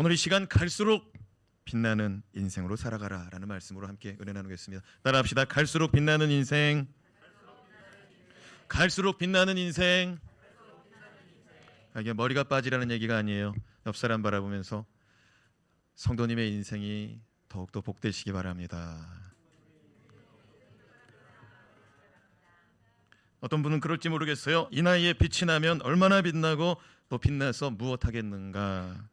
오늘 이 시간 갈수록 빛나는 인생으로 살아가라라는 말씀으로 함께 은혜 나누겠습니다. 따라합시다. 갈수록 빛나는 인생. 갈수록 빛나는 인생. 이게 머리가 빠지라는 얘기가 아니에요. 옆 사람 바라보면서 성도님의 인생이 더욱더 복되시기 바랍니다. 어떤 분은 그럴지 모르겠어요. 이 나이에 빛이 나면 얼마나 빛나고 또 빛나서 무엇하겠는가.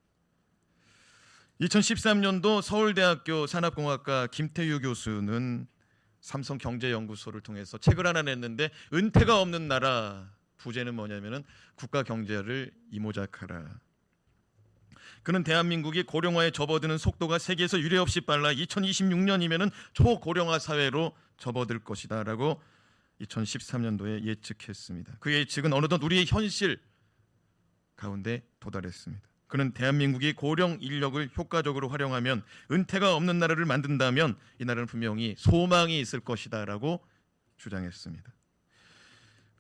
2013년도 서울대학교 산업공학과 김태유 교수는 삼성경제연구소를 통해서 책을 하나 냈는데 은퇴가 없는 나라, 부제는 뭐냐면은 국가 경제를 이모작하라. 그는 대한민국이 고령화에 접어드는 속도가 세계에서 유례없이 빨라 2026년이면은 초고령화 사회로 접어들 것이다 라고 2013년도에 예측했습니다. 그 예측은 어느덧 우리의 현실 가운데 도달했습니다. 그는 대한민국이 고령 인력을 효과적으로 활용하면 은퇴가 없는 나라를 만든다면 이 나라는 분명히 소망이 있을 것이다 라고 주장했습니다.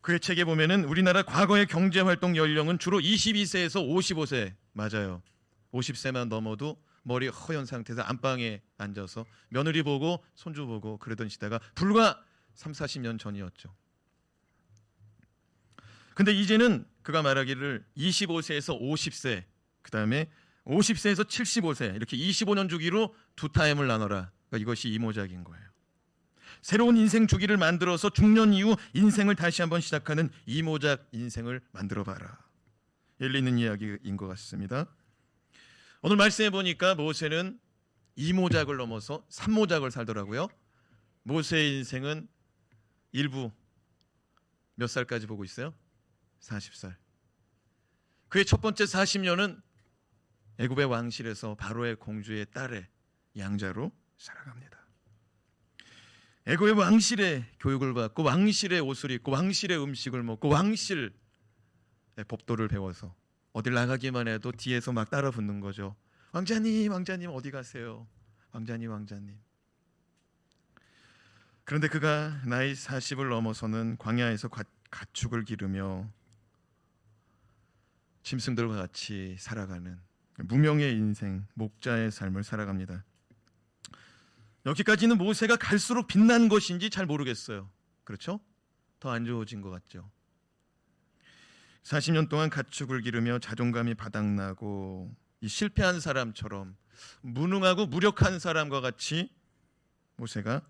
그의 책에 보면은 우리나라 과거의 경제활동 연령은 주로 22세에서 55세, 맞아요. 50세만 넘어도 머리 허연 상태에서 안방에 앉아서 며느리 보고 손주 보고 그러던 시대가 불과 3, 40년 전이었죠. 근데 이제는 그가 말하기를 25세에서 50세, 그 다음에 50세에서 75세 이렇게 25년 주기로 두 타임을 나눠라. 그러니까 이것이 이모작인 거예요. 새로운 인생 주기를 만들어서 중년 이후 인생을 다시 한번 시작하는 이모작 인생을 만들어봐라. 일리 있는 이야기인 것 같습니다. 오늘 말씀해 보니까 모세는 이모작을 넘어서 삼모작을 살더라고요. 모세의 인생은 일부 몇 살까지 보고 있어요? 40살. 그의 첫 번째 40년은 애굽의 왕실에서 바로의 공주의 딸의 양자로 살아갑니다. 애굽의 왕실의 교육을 받고 왕실의 옷을 입고 왕실의 음식을 먹고 왕실의 법도를 배워서 어딜 나가기만 해도 뒤에서 막 따라 붙는 거죠. 왕자님, 왕자님 어디 가세요? 왕자님, 왕자님. 그런데 그가 나이 40을 넘어서는 광야에서 가축을 기르며 짐승들과 같이 살아가는 무명의 인생, 목자의 삶을 살아갑니다. 여기까지는 모세가 갈수록 빛난 것인지 잘 모르겠어요. 그렇죠? 더 안 좋아진 것 같죠. 40년 동안 가축을 기르며 자존감이 바닥나고 이 실패한 사람처럼 무능하고 무력한 사람과 같이 모세가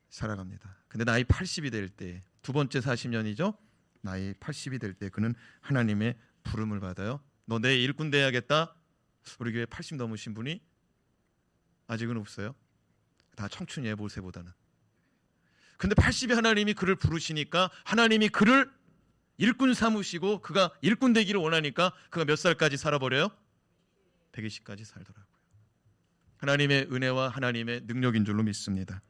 살아갑니다. 근데 나이 80이 될 때, 두 번째 40년이죠. 나이 80이 될 때 그는 하나님의 부름을 받아요. 너 내 일꾼 돼야겠다. 우리 교회 80 넘으신 분이 아직은 없어요. 다 청춘이에요, 모세보다는. 근데 80에 하나님이 그를 부르시니까 하나님이 그를 일꾼 삼으시고 그가 일꾼 되기를 원하니까 그가 몇 살까지 살아버려요? 120까지 살더라고요. 하나님의 은혜와 하나님의 능력인 줄로 믿습니다.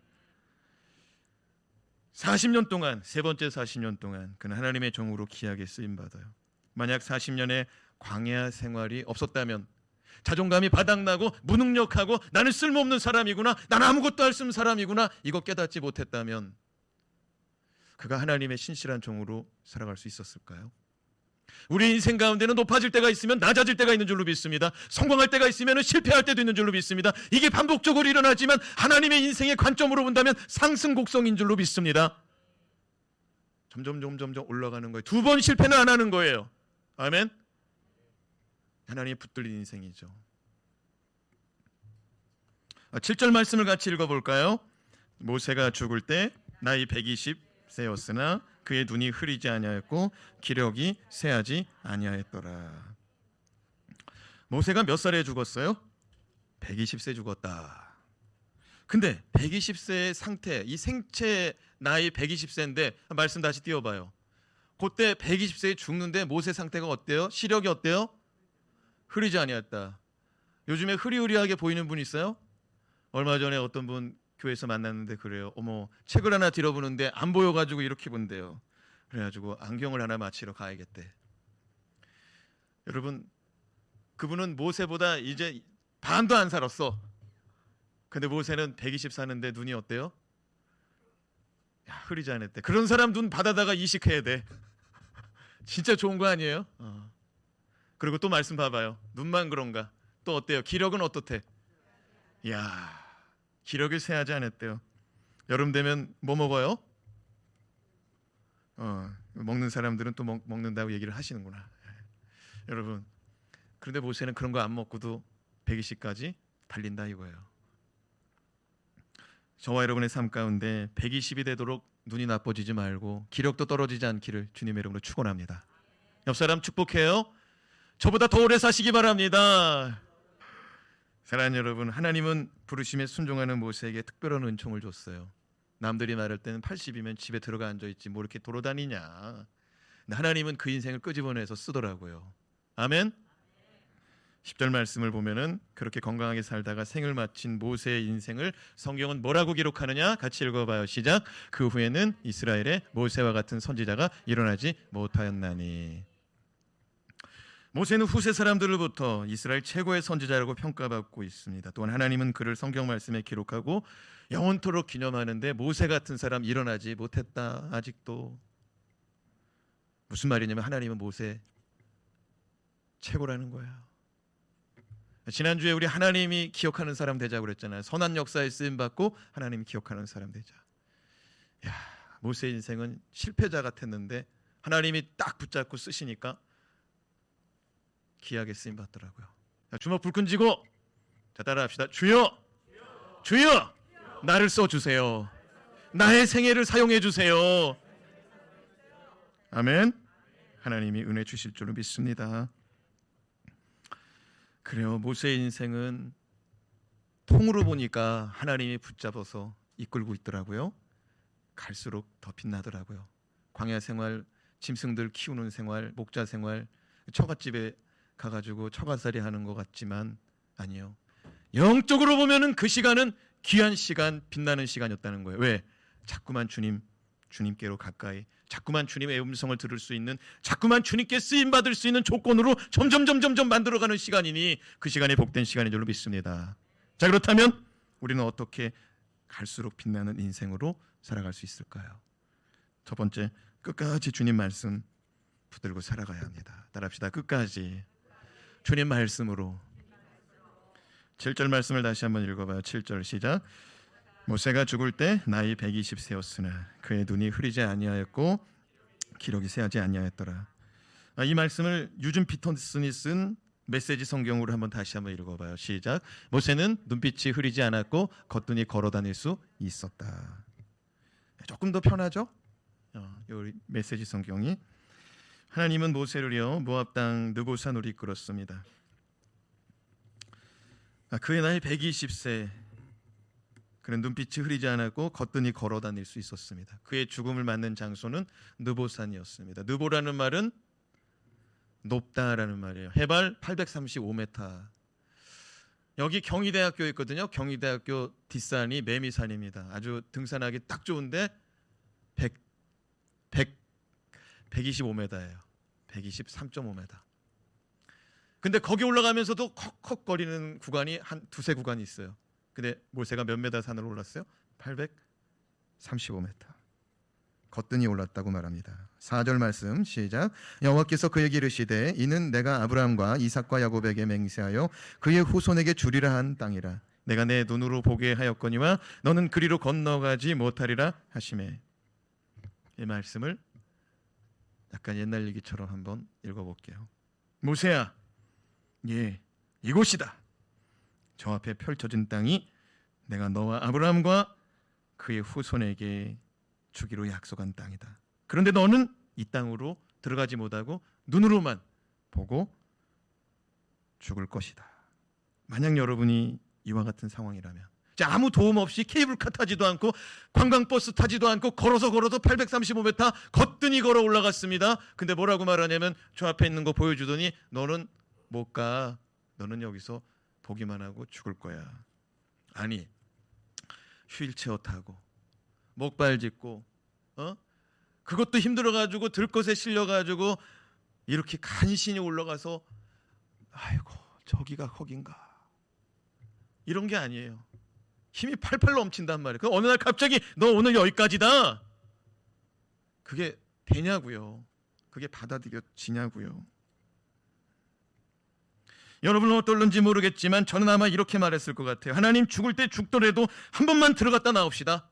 40년 동안, 세 번째 40년 동안 그는 하나님의 종으로 귀하게 쓰임받아요. 만약 40년의 광야 생활이 없었다면, 자존감이 바닥나고 무능력하고 나는 쓸모없는 사람이구나, 나는 아무것도 할 수 없는 사람이구나, 이거 깨닫지 못했다면 그가 하나님의 신실한 종으로 살아갈 수 있었을까요? 우리 인생 가운데는 높아질 때가 있으면 낮아질 때가 있는 줄로 믿습니다. 성공할 때가 있으면 실패할 때도 있는 줄로 믿습니다. 이게 반복적으로 일어나지만 하나님의 인생의 관점으로 본다면 상승 곡성인 줄로 믿습니다. 점점 올라가는 거예요. 두 번 실패는 안 하는 거예요. 아멘. 하나님이 붙들린 인생이죠. 7절 말씀을 같이 읽어볼까요? 모세가 죽을 때 나이 120세였으나 그의 눈이 흐리지 아니하였고 기력이 쇠하지 아니하였더라. 모세가 몇 살에 죽었어요? 120세 죽었다. 근데 120세의 상태, 이 생체 나이 120세인데 말씀 다시 띄워봐요. 그때 120세에 죽는데 모세 상태가 어때요? 시력이 어때요? 흐리지 아니었다. 요즘에 흐리흐리하게 보이는 분 있어요? 얼마 전에 어떤 분 교회에서 만났는데 그래요. 어머, 책을 하나 들어보는데 안 보여가지고 이렇게 본대요. 그래가지고 안경을 하나 맞추러 가야겠대. 여러분, 그분은 모세보다 이제 반도 안 살았어. 근데 모세는 120 사는데 눈이 어때요? 야, 흐리지 않았대. 그런 사람 눈 받아다가 이식해야 돼. 진짜 좋은 거 아니에요? 그리고 또 말씀 봐봐요. 눈만 그런가? 또 어때요? 기력은 어떻대? 이야, 기력을 세하지 않았대요. 여름 되면 뭐 먹어요? 먹는 사람들은 또 먹는다고 얘기를 하시는구나. 여러분, 그런데 모세는 그런 거 안 먹고도 120까지 달린다 이거예요. 저와 여러분의 삶 가운데 120이 되도록 눈이 나빠지지 말고 기력도 떨어지지 않기를 주님의 이름으로 축원합니다. 옆 사람 축복해요. 저보다 더 오래 사시기 바랍니다. 사랑하는 여러분, 하나님은 부르심에 순종하는 모세에게 특별한 은총을 줬어요. 남들이 말할 때는 80이면 집에 들어가 앉아있지 뭐 이렇게 돌아다니냐. 근데 하나님은 그 인생을 끄집어내서 쓰더라고요. 아멘. 10절 말씀을 보면은 그렇게 건강하게 살다가 생을 마친 모세의 인생을 성경은 뭐라고 기록하느냐? 같이 읽어봐요. 시작. 그 후에는 이스라엘에 모세와 같은 선지자가 일어나지 못하였나니. 모세는 후세 사람들로부터 이스라엘 최고의 선지자라고 평가받고 있습니다. 또한 하나님은 그를 성경 말씀에 기록하고 영원토록 기념하는데 모세 같은 사람 일어나지 못했다. 아직도. 무슨 말이냐면 하나님은 모세 최고라는 거예요. 지난주에 우리 하나님이 기억하는 사람 되자고 그랬잖아요. 선한 역사에 쓰임받고 하나님이 기억하는 사람 되자. 야, 모세의 인생은 실패자 같았는데 하나님이 딱 붙잡고 쓰시니까 귀하게 쓰임받더라고요. 자, 주먹 불끈 쥐고 자, 따라합시다. 주여, 주여, 나를 써주세요. 나의 생애를 사용해 주세요. 아멘. 하나님이 은혜 주실 줄로 믿습니다. 그래요. 모세의 인생은 통으로 보니까 하나님이 붙잡아서 이끌고 있더라고요. 갈수록 더 빛나더라고요. 광야 생활, 짐승들 키우는 생활, 목자 생활, 처갓집에 가가지고 처갓살이 하는 것 같지만 아니요. 영적으로 보면은 그 시간은 귀한 시간, 빛나는 시간이었다는 거예요. 왜? 자꾸만 주님께로 가까이, 자꾸만 주님의 음성을 들을 수 있는, 자꾸만 주님께 쓰임 받을 수 있는 조건으로 점점 만들어가는 시간이니 그 시간이 복된 시간인 줄로 믿습니다. 자, 그렇다면 우리는 어떻게 갈수록 빛나는 인생으로 살아갈 수 있을까요? 첫 번째, 끝까지 주님 말씀 붙들고 살아가야 합니다. 따라합시다. 끝까지 주님 말씀으로. 7절 말씀을 다시 한번 읽어봐요. 7절 시작. 모세가 죽을 때 나이 120세였으나 그의 눈이 흐리지 아니하였고 기력이 새하지 아니하였더라. 이 말씀을 유준 피터슨이 쓴 메시지 성경으로 다시 한번 읽어봐요. 시작. 모세는 눈빛이 흐리지 않았고 겉눈이 걸어다닐 수 있었다. 조금 더 편하죠? 이 메시지 성경이. 하나님은 모세를요 모압 땅 느보산으로 이끌었습니다. 그의 나이 120세. 그는 눈빛이 흐리지 않았고 겉눈이 걸어다닐 수 있었습니다. 그의 죽음을 맞는 장소는 느보산이었습니다. 느보라는 말은 높다라는 말이에요. 해발 835m. 여기 경희대학교 있거든요. 경희대학교 뒷산이 매미산입니다. 아주 등산하기 딱 좋은데 125m예요. 123.5m. 근데 거기 올라가면서도 컥컥거리는 구간이 한 두세 구간이 있어요. 근데 모세가 몇 메다 산을 올랐어요? 835m. 거뜬히 올랐다고 말합니다. 4절 말씀 시작. 여호와께서 그에게 이르시되 이는 내가 아브라함과 이삭과 야곱에게 맹세하여 그의 후손에게 주리라 한 땅이라. 내가 내 눈으로 보게 하였거니와 너는 그리로 건너가지 못하리라 하시매. 이 말씀을 약간 옛날 얘기처럼 한번 읽어볼게요. 모세야, 예, 이곳이다. 저 앞에 펼쳐진 땅이 내가 너와 아브라함과 그의 후손에게 주기로 약속한 땅이다. 그런데 너는 이 땅으로 들어가지 못하고 눈으로만 보고 죽을 것이다. 만약 여러분이 이와 같은 상황이라면, 아무 도움 없이 케이블카 타지도 않고 관광버스 타지도 않고 걸어서 835m 거뜬히 걸어 올라갔습니다. 근데 뭐라고 말하냐면 저 앞에 있는 거 보여주더니 너는 못 가. 너는 여기서 보기만 하고 죽을 거야. 아니, 휠체어 타고 목발 짚고 그것도 힘들어가지고 들것에 실려가지고 이렇게 간신히 올라가서 아이고 저기가 거긴가 이런 게 아니에요. 힘이 팔팔 넘친단 말이에요. 그 어느 날 갑자기 너 오늘 여기까지다. 그게 되냐고요. 그게 받아들여지냐고요. 여러분은 어떨는지 모르겠지만 저는 아마 이렇게 말했을 것 같아요. 하나님, 죽을 때 죽더라도 한 번만 들어갔다 나옵시다.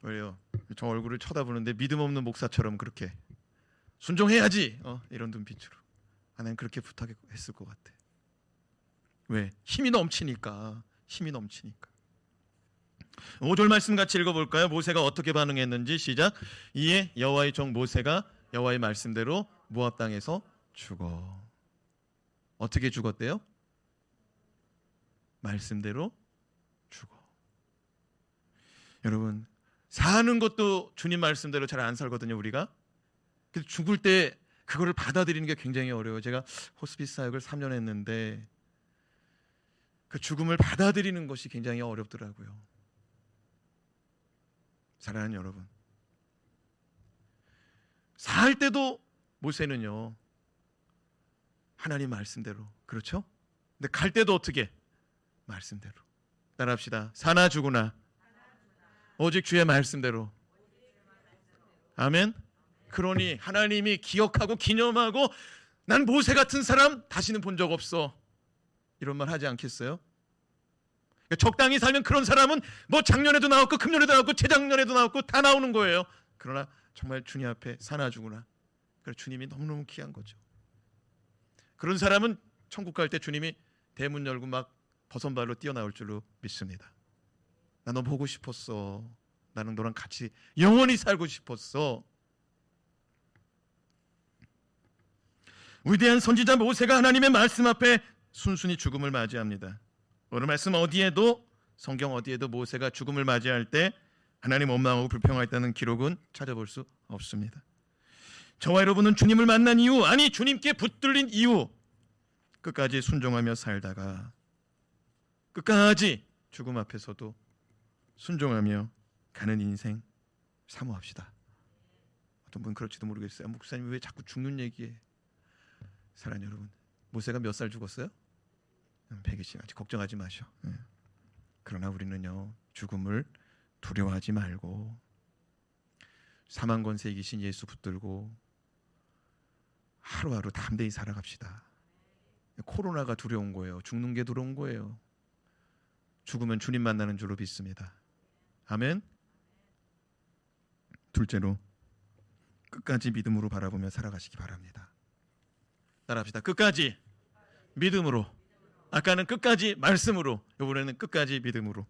왜요? 저 얼굴을 쳐다보는데 믿음 없는 목사처럼 그렇게 순종해야지 이런 눈빛으로 하나님 그렇게 부탁했을 것 같아. 왜? 힘이 넘치니까. 5절 말씀 같이 읽어볼까요? 모세가 어떻게 반응했는지. 시작. 이에 여호와의 종 모세가 여호와의 말씀대로 모압 땅에서 죽어. 어떻게 죽었대요? 말씀대로 죽어. 여러분, 사는 것도 주님 말씀대로 잘 안 살거든요, 우리가. 그래서 죽을 때 그거를 받아들이는 게 굉장히 어려워요. 제가 호스피스 사역을 3년 했는데 그 죽음을 받아들이는 것이 굉장히 어렵더라고요. 사랑하는 여러분, 살 때도 모세는요 하나님 말씀대로, 그렇죠? 근데 갈 때도 어떻게? 말씀대로. 따라합시다. 사나 죽으나 오직 주의 말씀대로. 아멘. 그러니 하나님이 기억하고 기념하고 난 모세 같은 사람 다시는 본 적 없어, 이런 말 하지 않겠어요? 적당히 살면 그런 사람은 뭐 작년에도 나왔고 금년에도 나왔고 재작년에도 나왔고 다 나오는 거예요. 그러나 정말 주님 앞에 사나 죽으나, 그래서 주님이 너무너무 귀한 거죠. 그런 사람은 천국 갈 때 주님이 대문 열고 막 버선발로 뛰어나올 줄로 믿습니다. 나 너 보고 싶었어. 나는 너랑 같이 영원히 살고 싶었어. 위대한 선지자 모세가 하나님의 말씀 앞에 순순히 죽음을 맞이합니다. 오늘 말씀 어디에도, 성경 어디에도 모세가 죽음을 맞이할 때 하나님 원망하고 불평하였다는 기록은 찾아볼 수 없습니다. 저와 여러분은 주님을 만난 이후, 아니 주님께 붙들린 이후 끝까지 순종하며 살다가 끝까지 죽음 앞에서도 순종하며 가는 인생 사모합시다. 어떤 분 그럴지도 모르겠어요. 목사님 왜 자꾸 죽는 얘기해? 사랑하는 여러분, 모세가 몇 살 죽었어요? 120. 아직 걱정하지 마셔. 그러나 우리는요 죽음을 두려워하지 말고 사망 권세 이기신 예수 붙들고 하루하루 담대히 살아갑시다. 코로나가 두려운 거예요. 죽는 게 두려운 거예요. 죽으면 주님 만나는 줄로 믿습니다. 아멘. 둘째로 끝까지 믿음으로 바라보며 살아가시기 바랍니다. 따라합시다. 끝까지 믿음으로. 아까는 끝까지 말씀으로, 이번에는 끝까지 믿음으로.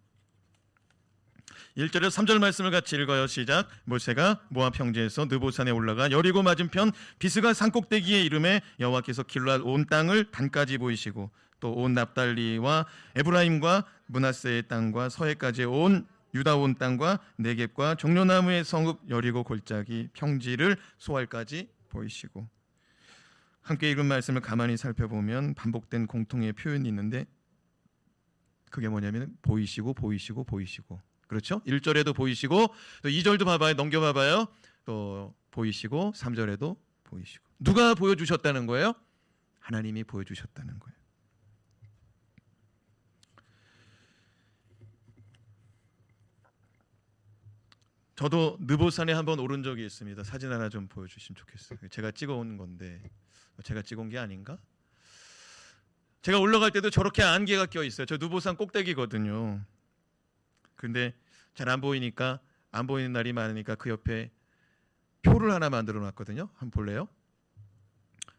1절에서 3절 말씀을 같이 읽어요. 시작. 모세가 모압 평지에서 느보산에 올라가 여리고 맞은편 비스가 산꼭대기에 이름에 여호와께서 길르앗 온 땅을 단까지 보이시고 또 온 납달리와 에브라임과 므낫세의 땅과 서해까지 온 유다 온 땅과 네겝과 종려나무의 성읍 여리고 골짜기 평지를 소알까지 보이시고. 함께 읽은 말씀을 가만히 살펴보면 반복된 공통의 표현이 있는데 그게 뭐냐면 보이시고 보이시고 보이시고. 그렇죠? 1절에도 보이시고 또 2절도 봐봐요. 넘겨봐봐요. 또 보이시고 3절에도 보이시고. 누가 보여주셨다는 거예요? 하나님이 보여주셨다는 거예요. 저도 느보산에 한번 오른 적이 있습니다. 사진 하나 좀 보여주시면 좋겠어요. 제가 찍어온 건데 제가 찍어온 게 아닌가? 제가 올라갈 때도 저렇게 안개가 껴있어요. 저 느보산 꼭대기거든요. 근데 잘 안 보이니까, 안 보이는 날이 많으니까 그 옆에 표를 하나 만들어 놨거든요. 한번 볼래요?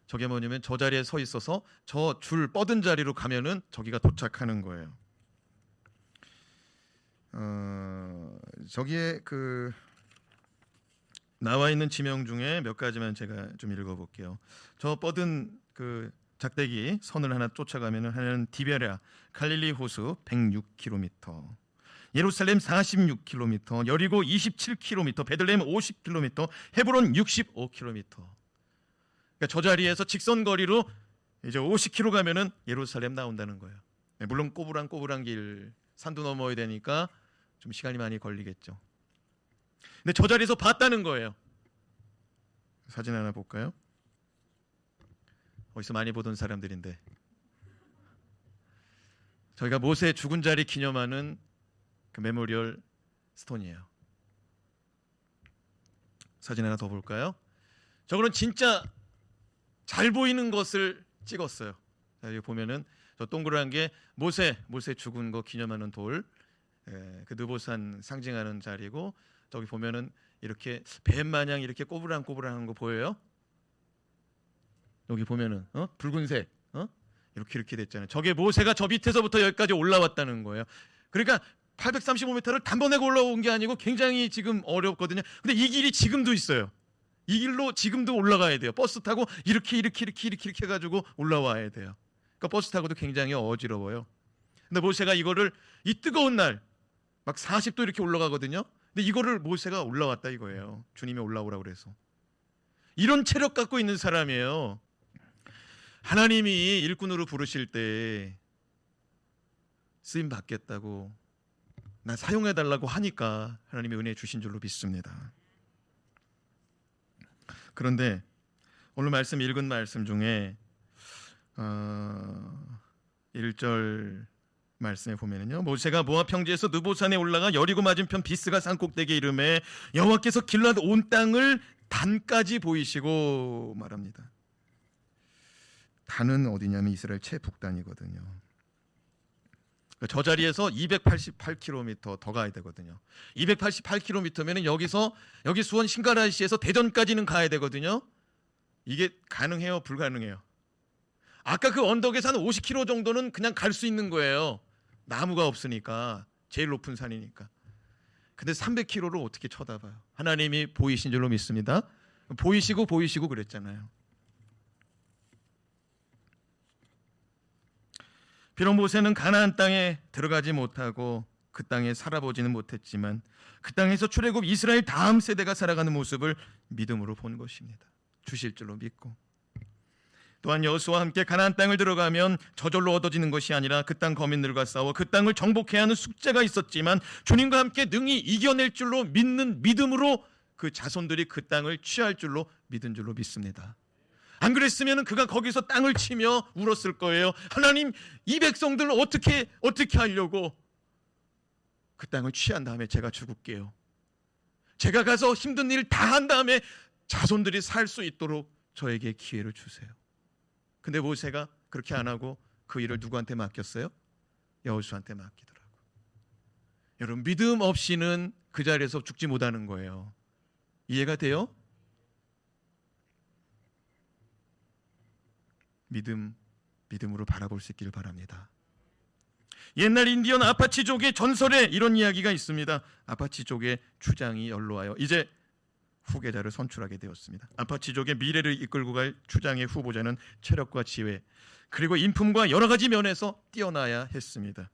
저게 뭐냐면 저 자리에 서 있어서 저 줄 뻗은 자리로 가면은 저기가 도착하는 거예요. 저기에 그 나와 있는 지명 중에 몇 가지만 제가 좀 읽어볼게요. 저 뻗은 그 작대기 선을 하나 쫓아가면은 하나는 디베랴 갈릴리 호수 106km, 예루살렘 46km, 여리고 27km, 베들레헴 50km, 헤브론 65km. 그러니까 저 자리에서 직선 거리로 이제 50km 가면은 예루살렘 나온다는 거예요. 물론 꼬부랑 길, 산도 넘어야 되니까 좀 시간이 많이 걸리겠죠. 근데 저 자리에서 봤다는 거예요. 사진 하나 볼까요? 어디서 많이 보던 사람들인데 저희가 모세 죽은 자리 기념하는 그 메모리얼 스톤이에요. 사진 하나 더 볼까요? 저거는 진짜 잘 보이는 것을 찍었어요. 자, 여기 보면은 저 동그란 게 모세 죽은 거 기념하는 돌, 그 느보산 상징하는 자리고, 저기 보면은 이렇게 뱀 마냥 이렇게 꼬부랑꼬부랑한 거 보여요? 여기 보면은 붉은색 이렇게 됐잖아요. 저게 모세가 저 밑에서부터 여기까지 올라왔다는 거예요. 그러니까 835m를 단번에 올라온 게 아니고 굉장히 지금 어렵거든요. 근데 이 길이 지금도 있어요. 이 길로 지금도 올라가야 돼요. 버스 타고 이렇게 해가지고 올라와야 돼요. 그러니까 버스 타고도 굉장히 어지러워요. 근데 모세가 이거를 이 뜨거운 날 막 40도 이렇게 올라가거든요. 근데 이거를 모세가 올라왔다 이거예요. 주님이 올라오라고 그래서. 이런 체력 갖고 있는 사람이에요. 하나님이 일꾼으로 부르실 때 쓰임 받겠다고 나 사용해달라고 하니까 하나님이 은혜 주신 줄로 믿습니다. 그런데 오늘 말씀 읽은 말씀 중에 1절 말씀에 보면은요, 모세가 모압 평지에서 느보산에 올라가 여리고 맞은편 비스가 산 꼭대기에 이르매 여호와께서 길앗 온 땅을 단까지 보이시고 말합니다. 단은 어디냐면 이스라엘 최북단이거든요. 저 자리에서 288km 더 가야 되거든요. 288km면은 여기 수원 신가라시에서 대전까지는 가야 되거든요. 이게 가능해요, 불가능해요? 아까 그 언덕에서 한 50km 정도는 그냥 갈 수 있는 거예요. 나무가 없으니까, 제일 높은 산이니까. 근데 300km를 어떻게 쳐다봐요? 하나님이 보이신 줄로 믿습니다. 보이시고 그랬잖아요. 비록 모세는 가나안 땅에 들어가지 못하고 그 땅에 살아보지는 못했지만 그 땅에서 출애굽 이스라엘 다음 세대가 살아가는 모습을 믿음으로 본 것입니다. 주실 줄로 믿고, 또한 여호수아와 함께 가나안 땅을 들어가면 저절로 얻어지는 것이 아니라 그 땅 거민들과 싸워 그 땅을 정복해야 하는 숙제가 있었지만 주님과 함께 능히 이겨낼 줄로 믿는 믿음으로 그 자손들이 그 땅을 취할 줄로 믿은 줄로 믿습니다. 안 그랬으면 그가 거기서 땅을 치며 울었을 거예요. 하나님, 이 백성들을 어떻게 하려고? 그 땅을 취한 다음에 제가 죽을게요. 제가 가서 힘든 일 다 한 다음에 자손들이 살 수 있도록 저에게 기회를 주세요. 근데 모세가 그렇게 안 하고 그 일을 누구한테 맡겼어요? 여호수아한테 맡기더라고. 여러분, 믿음 없이는 그 자리에서 죽지 못하는 거예요. 이해가 돼요? 믿음으로 바라볼 수 있기를 바랍니다. 옛날 인디언 아파치족의 전설에 이런 이야기가 있습니다. 아파치족의 추장이 연로하여 이제 후계자를 선출하게 되었습니다. 아파치족의 미래를 이끌고 갈 추장의 후보자는 체력과 지혜 그리고 인품과 여러 가지 면에서 뛰어나야 했습니다.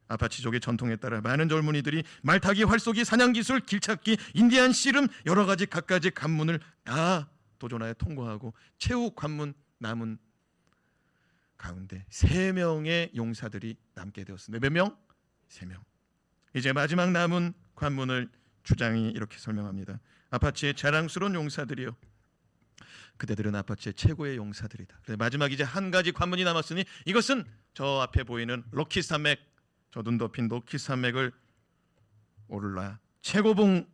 아파치족의 전통에 따라 많은 젊은이들이 말타기, 활쏘기, 사냥기술, 길찾기, 인디안 씨름 여러 가지 갖가지 관문을 다 도전하여 통과하고 최후 관문 남은 가운데 3명의 용사들이 남게 되었습니다. 몇 명? 3명. 이제 마지막 남은 관문을 추장이 이렇게 설명합니다. 아파치의 자랑스러운 용사들이요, 그대들은 아파치의 최고의 용사들이다. 마지막 이제 한 가지 관문이 남았으니 이것은 저 앞에 보이는 로키 산맥, 저 눈 덮인 로키 산맥을 오르라 최고봉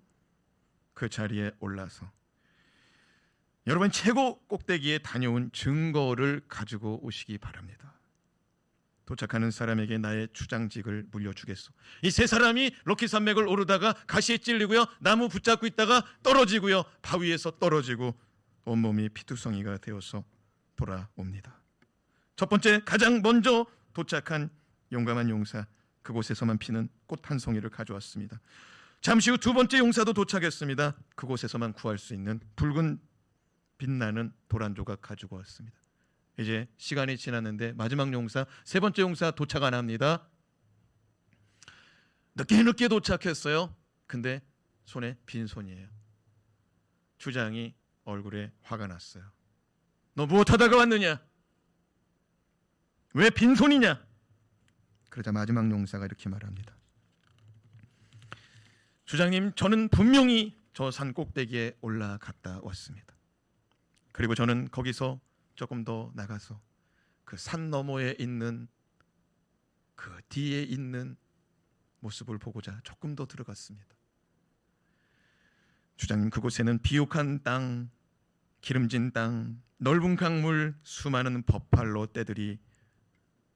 그 자리에 올라서 여러분 최고 꼭대기에 다녀온 증거를 가지고 오시기 바랍니다. 도착하는 사람에게 나의 추장직을 물려주겠소. 이 3사람이 로키 산맥을 오르다가 가시에 찔리고요, 나무 붙잡고 있다가 떨어지고요, 바위에서 떨어지고 온몸이 피투성이가 되어서 돌아옵니다. 첫 번째, 가장 먼저 도착한 용감한 용사, 그곳에서만 피는 꽃 한 송이를 가져왔습니다. 잠시 후 두 번째 용사도 도착했습니다. 그곳에서만 구할 수 있는 붉은 빛나는 돌 한 조각 가지고 왔습니다. 이제 시간이 지났는데 마지막 용사, 3번째 용사 도착 안 합니다. 늦게 도착했어요. 근데 손에 빈손이에요. 추장이 얼굴에 화가 났어요. 너 무엇하다가 왔느냐? 왜 빈손이냐? 그러자 마지막 용사가 이렇게 말합니다. 주장님, 저는 분명히 저 산 꼭대기에 올라갔다 왔습니다. 그리고 저는 거기서 조금 더 나가서 그 산 너머에 있는 그 뒤에 있는 모습을 보고자 조금 더 들어갔습니다. 주장님, 그곳에는 비옥한 땅, 기름진 땅, 넓은 강물, 수많은 버팔로 떼들이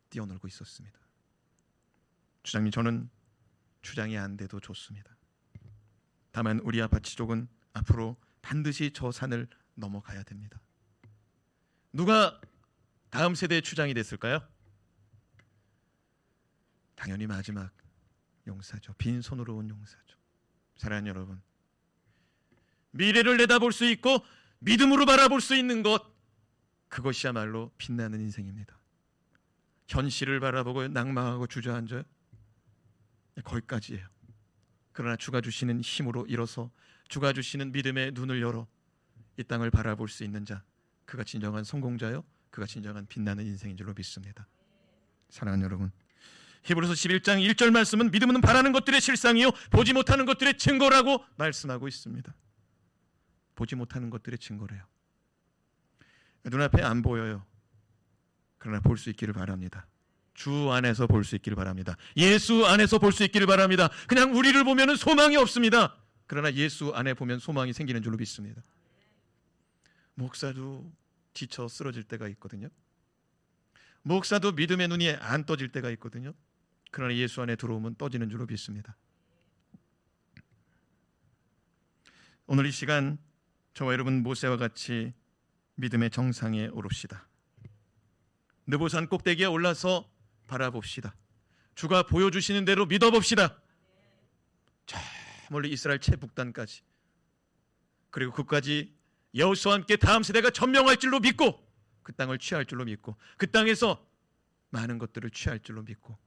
뛰어놀고 있었습니다. 주장님, 저는 주장이 안 돼도 좋습니다. 다만 우리 아파치족은 앞으로 반드시 저 산을 넘어가야 됩니다. 누가 다음 세대의 추장이 됐을까요? 당연히 마지막 용사죠. 빈손으로 온 용사죠. 사랑하는 여러분, 미래를 내다볼 수 있고 믿음으로 바라볼 수 있는 것, 그것이야말로 빛나는 인생입니다. 현실을 바라보고 낭망하고 주저앉아요? 거기까지예요. 그러나 주가 주시는 힘으로 일어서 주가 주시는 믿음의 눈을 열어 이 땅을 바라볼 수 있는 자, 그가 진정한 성공자요, 그가 진정한 빛나는 인생인 줄로 믿습니다. 사랑하는 여러분, 히브리서 11장 1절 말씀은 믿음은 바라는 것들의 실상이요 보지 못하는 것들의 증거라고 말씀하고 있습니다. 보지 못하는 것들의 증거래요. 눈앞에 안 보여요. 그러나 볼 수 있기를 바랍니다. 주 안에서 볼 수 있기를 바랍니다. 예수 안에서 볼 수 있기를 바랍니다. 그냥 우리를 보면 소망이 없습니다. 그러나 예수 안에 보면 소망이 생기는 줄로 믿습니다. 목사도 지쳐 쓰러질 때가 있거든요. 목사도 믿음의 눈이 안 떠질 때가 있거든요. 그러나 예수 안에 들어오면 떠지는 줄로 믿습니다. 오늘 이 시간 저와 여러분 모세와 같이 믿음의 정상에 오릅시다. 느보산 꼭대기에 올라서 바라봅시다. 주가 보여주시는 대로 믿어봅시다. 저 멀리 이스라엘 최북단까지, 그리고 그까지 여호수아와 함께 다음 세대가 점령할 줄로 믿고 그 땅을 취할 줄로 믿고 그 땅에서 많은 것들을 취할 줄로 믿고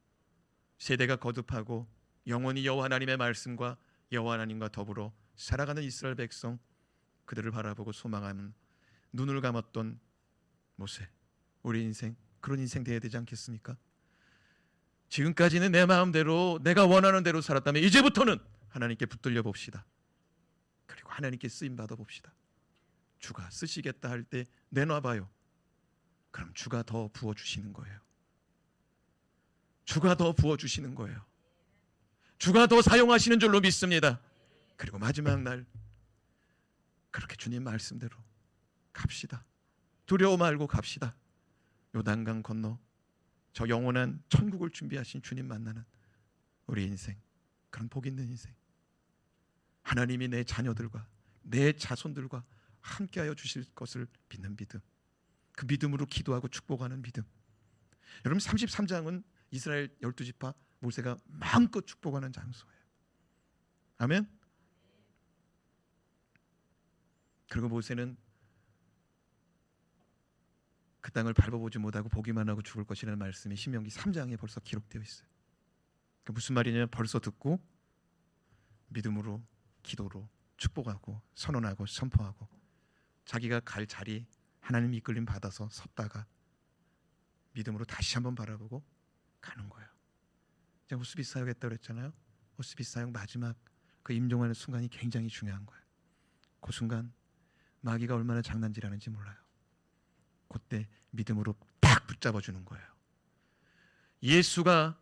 세대가 거듭하고 영원히 여호와 하나님의 말씀과 여호와 하나님과 더불어 살아가는 이스라엘 백성, 그들을 바라보고 소망하는 눈을 감았던 모세, 우리 인생 그런 인생 되어야 되지 않겠습니까? 지금까지는 내 마음대로 내가 원하는 대로 살았다면 이제부터는 하나님께 붙들려 봅시다. 그리고 하나님께 쓰임 받아 봅시다. 주가 쓰시겠다 할 때 내놔봐요. 그럼 주가 더 부어주시는 거예요. 주가 더 부어주시는 거예요. 주가 더 사용하시는 줄로 믿습니다. 그리고 마지막 날 그렇게 주님 말씀대로 갑시다. 두려워 말고 갑시다. 요단강 건너 저 영원한 천국을 준비하신 주님 만나는 우리 인생, 그런 복 있는 인생, 하나님이 내 자녀들과 내 자손들과 함께하여 주실 것을 믿는 믿음, 그 믿음으로 기도하고 축복하는 믿음. 여러분, 33장은 이스라엘 12지파 모세가 마음껏 축복하는 장소예요. 아멘. 그리고 모세는 그 땅을 밟아보지 못하고 보기만 하고 죽을 것이라는 말씀이 신명기 3장에 벌써 기록되어 있어요. 그 무슨 말이냐면 벌써 듣고 믿음으로 기도로 축복하고 선언하고 선포하고 자기가 갈 자리 하나님 이끌림 받아서 섰다가 믿음으로 다시 한번 바라보고 가는 거예요. 제가 호스비 사역했다고 그랬잖아요. 호스비 사역 마지막 그 임종하는 순간이 굉장히 중요한 거예요. 그 순간 마귀가 얼마나 장난질하는지 몰라요. 그때 믿음으로 딱 붙잡아 주는 거예요. 예수가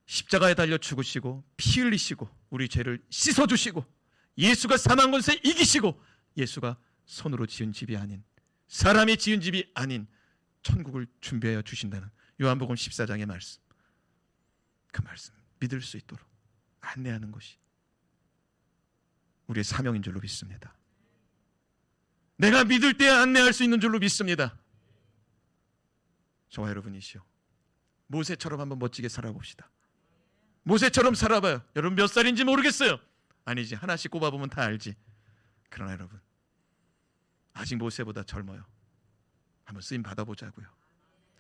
십자가에 달려 죽으시고 피 흘리시고 우리 죄를 씻어 주시고 예수가 사망 권세 이기시고 예수가 손으로 지은 집이 아닌, 사람이 지은 집이 아닌 천국을 준비하여 주신다는 요한복음 14장의 말씀, 그 말씀 믿을 수 있도록 안내하는 것이 우리의 사명인 줄로 믿습니다. 내가 믿을 때 안내할 수 있는 줄로 믿습니다. 저와 여러분이시여, 모세처럼 한번 멋지게 살아봅시다. 모세처럼 살아봐요. 여러분 몇 살인지 모르겠어요. 아니지, 하나씩 꼽아보면 다 알지. 그러나 여러분 아직 모세보다 젊어요. 한번 쓰임 받아보자고요.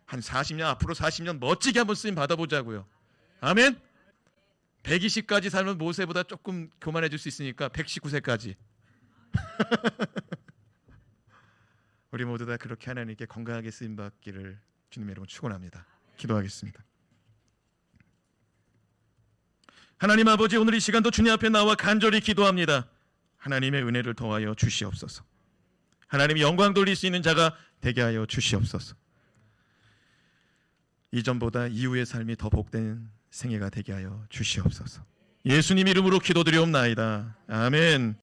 한 40년, 앞으로 40년 멋지게 한번 쓰임 받아보자고요. 아멘. 120까지 살면 모세보다 조금 교만해질 수 있으니까 119세까지 우리 모두 다 그렇게 하나님께 건강하게 쓰임 받기를 주님 여러분 축원합니다. 기도하겠습니다. 하나님 아버지, 오늘 이 시간도 주님 앞에 나와 간절히 기도합니다. 하나님의 은혜를 더하여 주시옵소서. 하나님이 영광 돌릴 수 있는 자가 되게 하여 주시옵소서. 이전보다 이후의 삶이 더 복된 생애가 되게 하여 주시옵소서. 예수님 이름으로 기도드리옵나이다. 아멘.